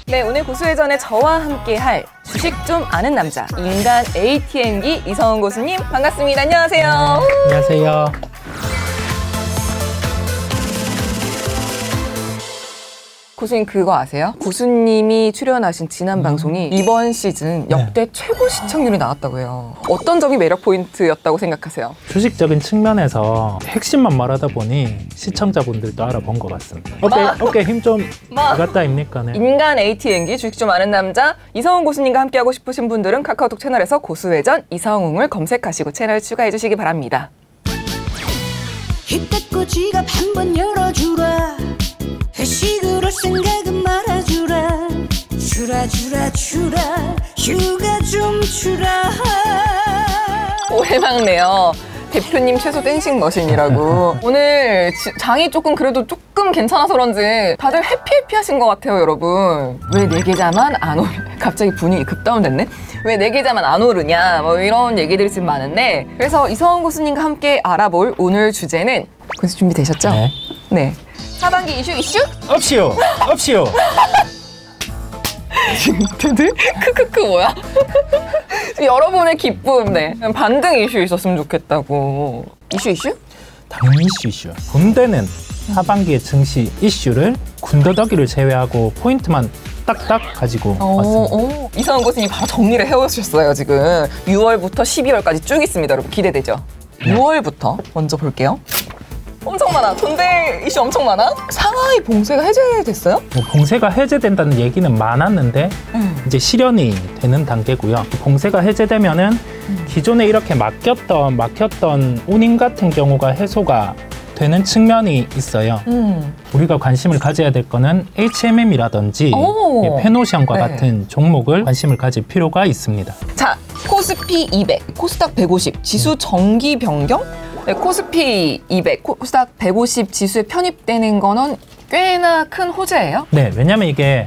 네, 오늘 고수회전에 저와 함께할 주식 좀 아는 남자, 인간 ATM기 이성훈 고수님 반갑습니다. 안녕하세요. 네, 안녕하세요. 고수님 그거 아세요? 고수님이 출연하신 지난 방송이 이번 시즌 역대 최고 시청률이 나왔다고 해요. 어떤 점이 매력 포인트였다고 생각하세요? 주식적인 측면에서 핵심만 말하다 보니 시청자분들도 알아본 것 같습니다. 어깨 힘 좀 갖다 입니까? 네. 인간 ATM기 주식 좀 아는 남자 이성훈 고수님과 함께하고 싶으신 분들은 카카오톡 채널에서 고수회전 이성훈을 검색하시고 채널 추가해 주시기 바랍니다. 힘 뺏고 지갑 한번 열어주라. 회식으로 생각은 말아주라. 주라 휴가 좀 주라. 오해막네요. 대표님 최소 댄싱 머신이라고. 오늘 장이 조금 괜찮아서 그런지 다들 해피하신 것 같아요, 여러분. 왜 내 계좌만 안 오르냐. 갑자기 분위기 급다운됐네. 왜 내 계좌만 안 오르냐. 뭐 이런 얘기들이 지금 많은데, 그래서 이성훈 고수님과 함께 알아볼 오늘 주제는, 고수 준비되셨죠? 네. 네. 하반기 이슈? 없이요. 다들 크크크 뭐야? 여러분의 기쁨, 네. 반등 이슈 있었으면 좋겠다고. 이슈? 당연히 이슈. 군대는 하반기의 증시 이슈를 군더더기를 제외하고 포인트만 딱딱 가지고 왔습니다. 이성훈 고수님 바로 정리를 해오셨어요, 지금. 6월부터 12월까지 쭉 있습니다, 여러분. 기대되죠? 6월부터 먼저 볼게요. 엄청 많아. 군대 이슈 엄청 많아. 상하이 봉쇄가 해제됐어요? 뭐 봉쇄가 해제된다는 얘기는 많았는데 이제 실현이 되는 단계고요. 봉쇄가 해제되면은 기존에 이렇게 막혔던 운임 같은 경우가 해소가 되는 측면이 있어요. 우리가 관심을 가져야 될 거는 HMM이라든지 페노시안과 같은 종목을 관심을 가질 필요가 있습니다. 자, 코스피 200, 코스닥 150, 지수 정기 변경? 네, 코스피 200, 코스닥 150 지수에 편입되는 거는 꽤나 큰 호재예요? 네, 왜냐하면 이게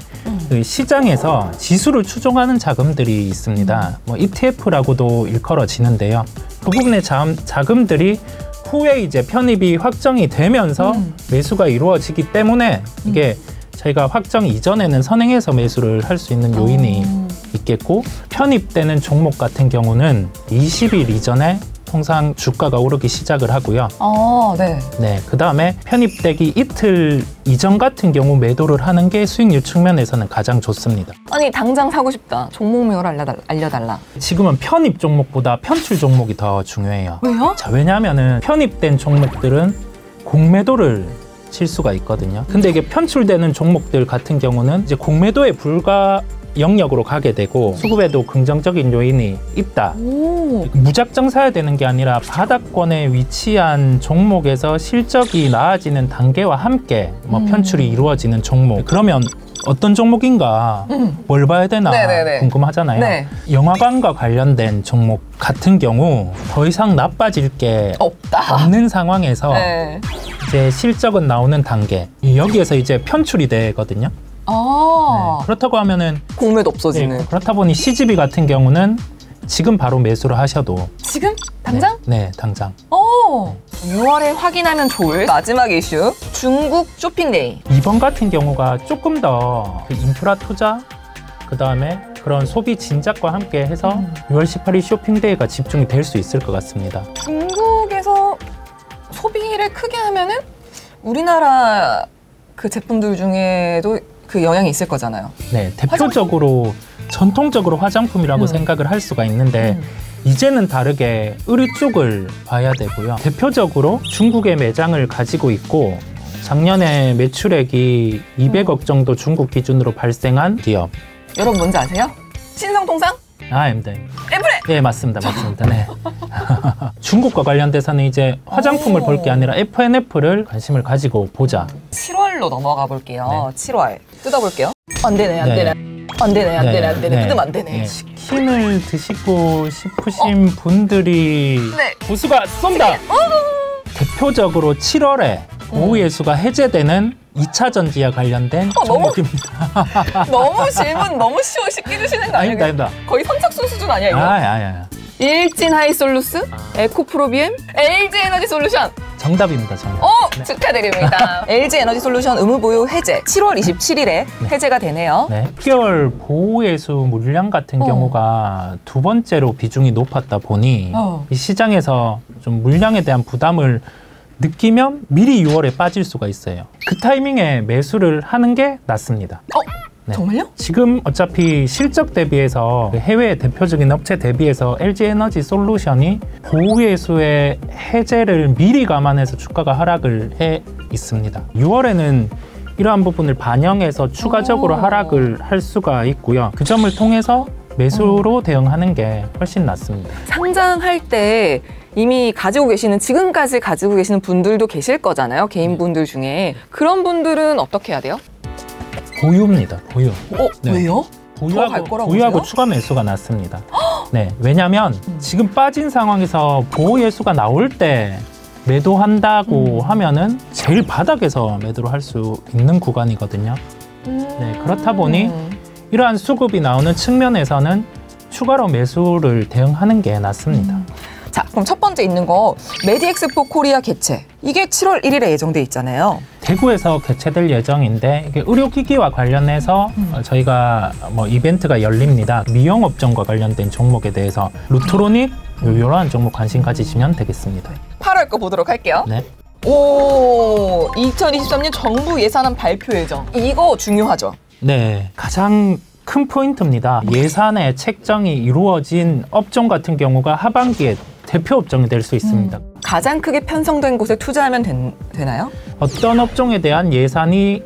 그 시장에서 지수를 추종하는 자금들이 있습니다. 뭐 ETF라고도 일컬어지는데요. 그 부분의 자금들이 후에 이제 편입이 확정이 되면서 매수가 이루어지기 때문에 이게 저희가 확정 이전에는 선행해서 매수를 할 수 있는 요인이 있겠고, 편입되는 종목 같은 경우는 20일 이전에 통상 주가가 오르기 시작을 하고요. 네, 그 다음에 편입되기 이틀 이전 같은 경우 매도를 하는 게 수익률 측면에서는 가장 좋습니다. 아니, 당장 사고 싶다. 종목명을 알려달라. 지금은 편입 종목보다 편출 종목이 더 중요해요. 왜요? 자, 왜냐하면은 편입된 종목들은 공매도를 칠 수가 있거든요. 근데 이게 편출되는 종목들 같은 경우는 이제 공매도에 불과 영역으로 가게 되고 수급에도 긍정적인 요인이 있다. 무작정 사야 되는 게 아니라 바닥권에 위치한 종목에서 실적이 나아지는 단계와 함께 편출이 이루어지는 종목. 그러면 어떤 종목인가 뭘 봐야 되나 궁금하잖아요. 네. 영화관과 관련된 종목 같은 경우 더 이상 나빠질 게 없는 상황에서 이제 실적은 나오는 단계, 여기에서 이제 편출이 되거든요. 네, 그렇다고 하면은 공매도 없어지는. 네, 그렇다 보니 CGV 같은 경우는 지금 바로 매수를 하셔도. 지금? 당장? 네, 당장. 6월에 확인하면 좋을 마지막 이슈, 중국 쇼핑데이. 이번 같은 경우가 조금 더 그 인프라 투자, 그 다음에 그런 소비 진작과 함께 해서 6월 18일 쇼핑데이가 집중이 될 수 있을 것 같습니다. 중국에서 소비를 크게 하면은 우리나라 그 제품들 중에도 그 영향이 있을 거잖아요. 네, 대표적으로 전통적으로 화장품이라고 생각을 할 수가 있는데 이제는 다르게 의류 쪽을 봐야 되고요. 대표적으로 중국의 매장을 가지고 있고 작년에 매출액이 200억 정도 중국 기준으로 발생한 기업. 여러분 뭔지 아세요? 신성통상? 아닙니다. 애플에! 네, 맞습니다. 네. 중국과 관련돼서는 이제 화장품을 볼 게 아니라 F&F를 관심을 가지고 보자. 7월로 넘어가 볼게요. 네. 7월. 뜯어볼게요. 안 되네. 뜯으면 안 되네. 네. 치킨을 드시고 싶으신 분들이 고수가 쏜다! 대표적으로 7월에 오후예수가 해제되는 2차 전지와 관련된 종목입니다. 너무 질문 너무 쉽게 주시는 거 아니에요? 아닙니다. 거의 선착순 수준 아니야 이거? 아니야. 일진 하이솔루스, 에코프로비엠, LG에너지 솔루션. 정답입니다. 정답. 축하드립니다. LG에너지솔루션 의무보유 해제 7월 27일에 해제가 되네요. 네. 6개월 보호예수 물량 같은 경우가 두 번째로 비중이 높았다 보니 이 시장에서 좀 물량에 대한 부담을 느끼면 미리 6월에 빠질 수가 있어요. 그 타이밍에 매수를 하는 게 낫습니다. 네. 정말요? 지금 어차피 실적 대비해서 해외 대표적인 업체 대비해서 LG에너지솔루션이 보호예수의 해제를 미리 감안해서 주가가 하락을 해 있습니다. 6월에는 이러한 부분을 반영해서 추가적으로 하락을 할 수가 있고요. 그 점을 통해서 매수로 대응하는 게 훨씬 낫습니다. 상장할 때 이미 가지고 계시는, 지금까지 가지고 계시는 분들도 계실 거잖아요. 개인분들 중에. 그런 분들은 어떻게 해야 돼요? 보유입니다. 보유. 네. 왜요? 더 갈 거라고 보유하고 보세요? 추가 매수가 낫습니다. 네, 왜냐하면 지금 빠진 상황에서 보호 예수가 나올 때 매도한다고 하면은 제일 바닥에서 매도를 할 수 있는 구간이거든요. 네, 그렇다 보니 이러한 수급이 나오는 측면에서는 추가로 매수를 대응하는 게 낫습니다. 자, 그럼 첫 번째 있는 거 메디엑스포 코리아 개최. 이게 7월 1일에 예정돼 있잖아요. 대구에서 개최될 예정인데 이게 의료기기와 관련해서 저희가 뭐 이벤트가 열립니다. 미용업종과 관련된 종목에 대해서 루트로닉 이러한 종목 관심 가지시면 되겠습니다. 8월 거 보도록 할게요. 네. 2023년 정부 예산안 발표 예정. 이거 중요하죠. 네, 가장 큰 포인트입니다. 예산의 책정이 이루어진 업종 같은 경우가 하반기에 대표 업종이 될 수 있습니다. 가장 크게 편성된 곳에 투자하면 되나요? 어떤 업종에 대한 예산이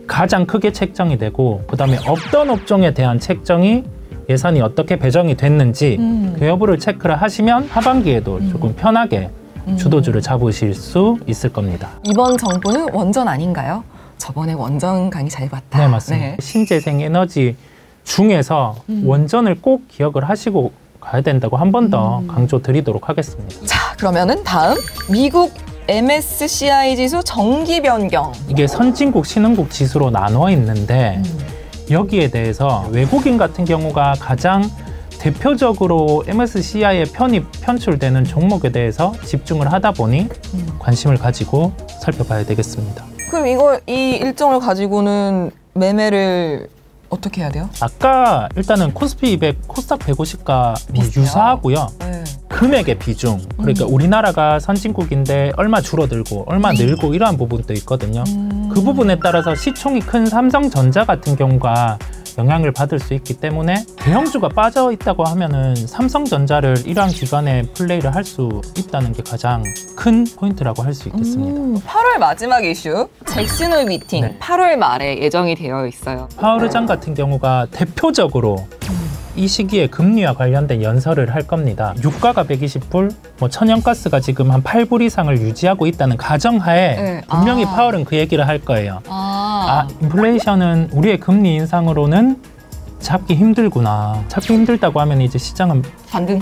가장 크게 책정이 되고 그다음에 어떤 업종에 대한 책정이 예산이 어떻게 배정이 됐는지 그 여부를 체크를 하시면 하반기에도 조금 편하게 주도주를 잡으실 수 있을 겁니다. 이번 정부는 원전 아닌가요? 저번에 원전 강의 잘 봤다. 네, 맞습니다. 신재생 에너지 중에서 원전을 꼭 기억을 하시고 가야 된다고 한 번 더 강조 드리도록 하겠습니다. 자, 그러면은 다음 미국 MSCI 지수 정기 변경. 이게 선진국, 신흥국 지수로 나눠 있는데 여기에 대해서 외국인 같은 경우가 가장 대표적으로 MSCI에 편출되는 종목에 대해서 집중을 하다 보니 관심을 가지고 살펴봐야 되겠습니다. 그럼 이 일정을 가지고는 매매를 어떻게 해야 돼요? 아까 일단은 코스피 200, 코스닥 150가 유사하고요. 네. 금액의 비중, 그러니까 우리나라가 선진국인데 얼마 줄어들고 얼마 늘고 이러한 부분도 있거든요. 그 부분에 따라서 시총이 큰 삼성전자 같은 경우가 영향을 받을 수 있기 때문에 대형주가 빠져 있다고 하면은 삼성전자를 이러한 기간에 플레이를 할 수 있다는 게 가장 큰 포인트라고 할 수 있겠습니다. 8월 마지막 이슈 잭슨홀 미팅. 네. 8월 말에 예정이 되어 있어요. 파월 의장 같은 경우가 대표적으로 이 시기에 금리와 관련된 연설을 할 겁니다. 유가가 120불, 뭐 천연가스가 지금 한 8불 이상을 유지하고 있다는 가정하에 네. 분명히 파월은 그 얘기를 할 거예요. 아, 인플레이션은 우리의 금리 인상으로는 잡기 힘들구나. 잡기 힘들다고 하면 이제 시장은 반등.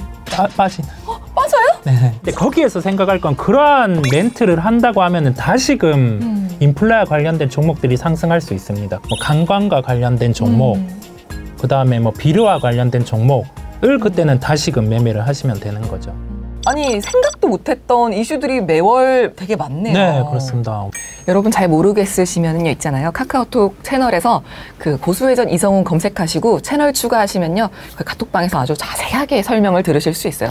빠지는. 맞아요? 네. 근데 거기에서 생각할 건 그러한 멘트를 한다고 하면은 다시금 인플레와 관련된 종목들이 상승할 수 있습니다. 뭐 관광과 관련된 종목, 그 다음에 뭐 비료와 관련된 종목을 그때는 다시금 매매를 하시면 되는 거죠. 아니, 생각도 못했던 이슈들이 매월 되게 많네요. 네, 그렇습니다. 여러분 잘 모르겠으시면요, 있잖아요. 카카오톡 채널에서 그 고수회전 이성훈 검색하시고 채널 추가하시면요, 그 카톡방에서 아주 자세하게 설명을 들으실 수 있어요.